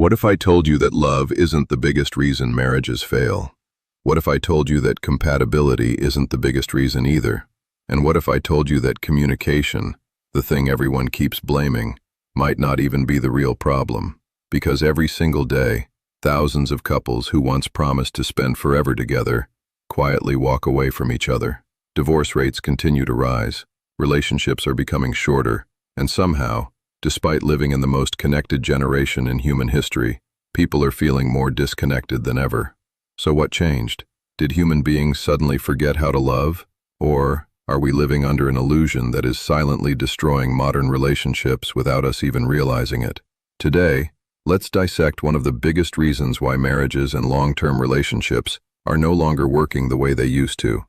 What if I told you that love isn't the biggest reason marriages fail? What if I told you that compatibility isn't the biggest reason either? And what if I told you that communication, the thing everyone keeps blaming, might not even be the real problem? Because every single day, thousands of couples who once promised to spend forever together quietly walk away from each other. Divorce rates continue to rise, relationships are becoming shorter, and somehow, despite living in the most connected generation in human history, people are feeling more disconnected than ever. So what changed? Did human beings suddenly forget how to love? Or are we living under an illusion that is silently destroying modern relationships without us even realizing it? Today, let's dissect one of the biggest reasons why marriages and long-term relationships are no longer working the way they used to.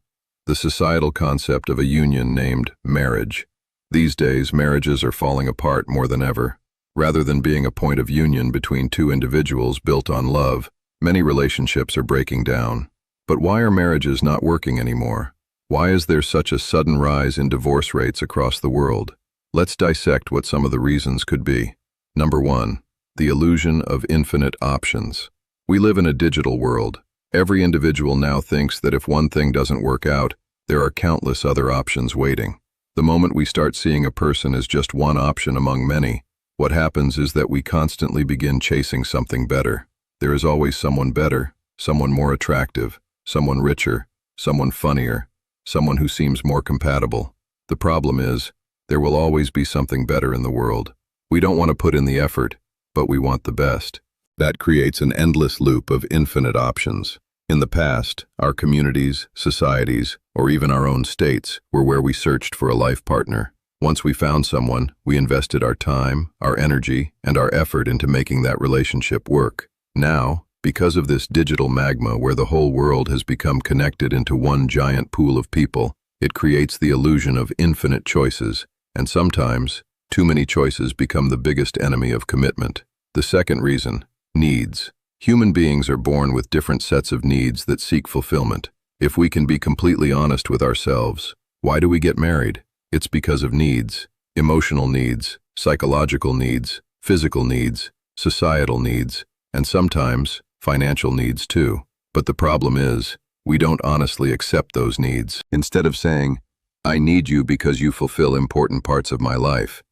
The societal concept of a union named marriage. These days, marriages are falling apart more than ever. Rather than being a point of union between two individuals built on love, many relationships are breaking down. But why are marriages not working anymore? Why is there such a sudden rise in divorce rates across the world? Let's dissect what some of the reasons could be. Number 1. The illusion of infinite options. We live in a digital world. Every individual now thinks that if one thing doesn't work out, there are countless other options waiting. The moment we start seeing a person as just one option among many, what happens is that we constantly begin chasing something better. There is always someone better, someone more attractive, someone richer, someone funnier, someone who seems more compatible. The problem is, there will always be something better in the world. We don't want to put in the effort, but we want the best. That creates an endless loop of infinite options. In the past, our communities, societies, or even our own states were where we searched for a life partner. Once we found someone, we invested our time, our energy, and our effort into making that relationship work. Now, because of this digital magma where the whole world has become connected into one giant pool of people, it creates the illusion of infinite choices, and sometimes, too many choices become the biggest enemy of commitment. The second reason, needs. Human beings are born with different sets of needs that seek fulfillment. If we can be completely honest with ourselves, why do we get married? It's because of needs, emotional needs, psychological needs, physical needs, societal needs, and sometimes financial needs too. But the problem is, we don't honestly accept those needs. Instead of saying, "I need you because you fulfill important parts of my life,"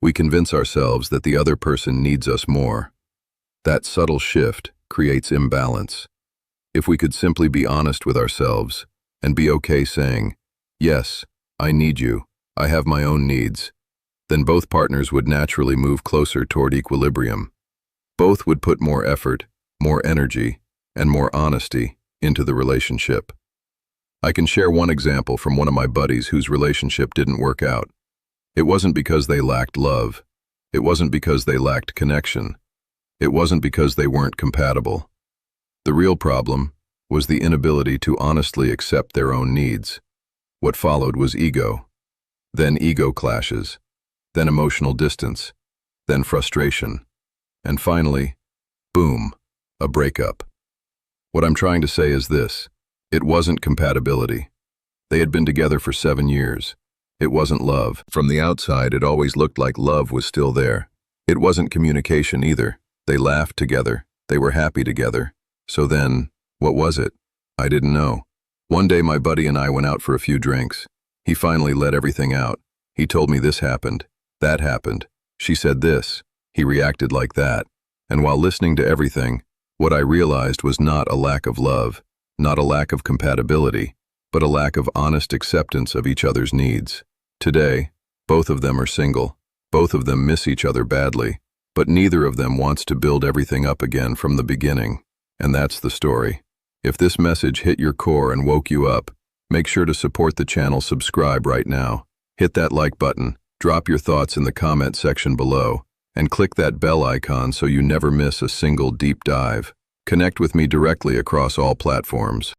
we convince ourselves that the other person needs us more. That subtle shift creates imbalance. If we could simply be honest with ourselves and be okay saying, "Yes, I need you, I have my own needs," then both partners would naturally move closer toward equilibrium. Both would put more effort, more energy, and more honesty into the relationship. I can share one example from one of my buddies whose relationship didn't work out. It wasn't because they lacked love. It wasn't because they lacked connection. It wasn't because they weren't compatible. The real problem was the inability to honestly accept their own needs. What followed was ego, then ego clashes, then emotional distance, then frustration, and finally, boom, a breakup. What I'm trying to say is this: it wasn't compatibility. They had been together for 7 years. It wasn't love. From the outside, it always looked like love was still there. It wasn't communication either. They laughed together. They were happy together. So then, what was it? I didn't know. One day my buddy and I went out for a few drinks. He finally let everything out. He told me this happened, that happened. She said this. He reacted like that. And while listening to everything, what I realized was not a lack of love, not a lack of compatibility, but a lack of honest acceptance of each other's needs. Today, both of them are single. Both of them miss each other badly. But neither of them wants to build everything up again from the beginning. And that's the story. If this message hit your core and woke you up, make sure to support the channel. Subscribe right now. Hit that like button, drop your thoughts in the comment section below, and click that bell icon so you never miss a single deep dive. Connect with me directly across all platforms.